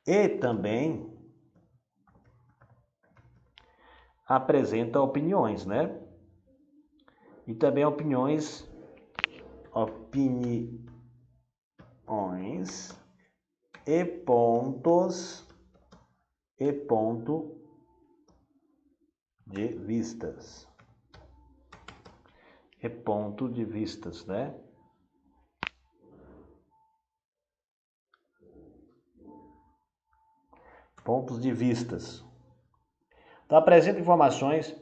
E também apresenta opiniões, né? E também opiniões e pontos e ponto de vistas. E ponto de vistas, né? Pontos de vistas. Então, apresenta informações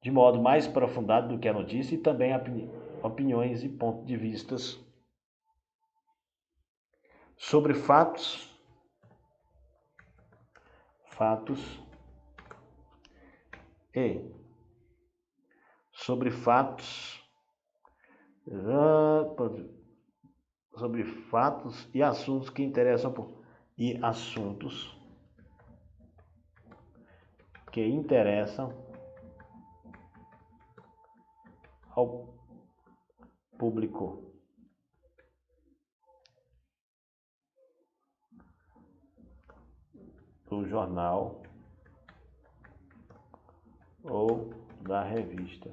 de modo mais aprofundado do que a notícia e também opiniões e pontos de vistas sobre fatos e sobre fatos e assuntos que interessam ao público. Do jornal ou da revista.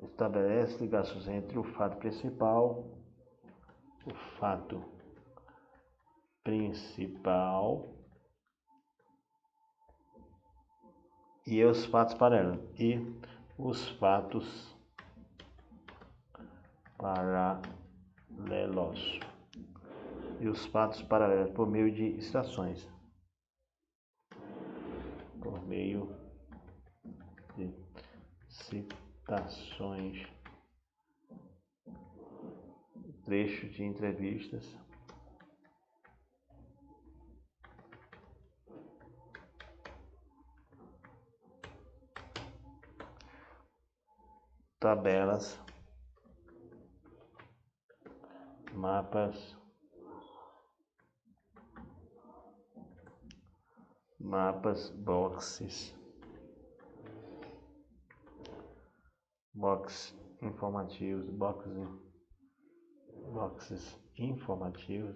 Estabelece ligações entre o fato principal e os fatos paralelos. Por meio de citações. Trechos de entrevistas. Tabelas, mapas, boxes informativos, boxes informativos,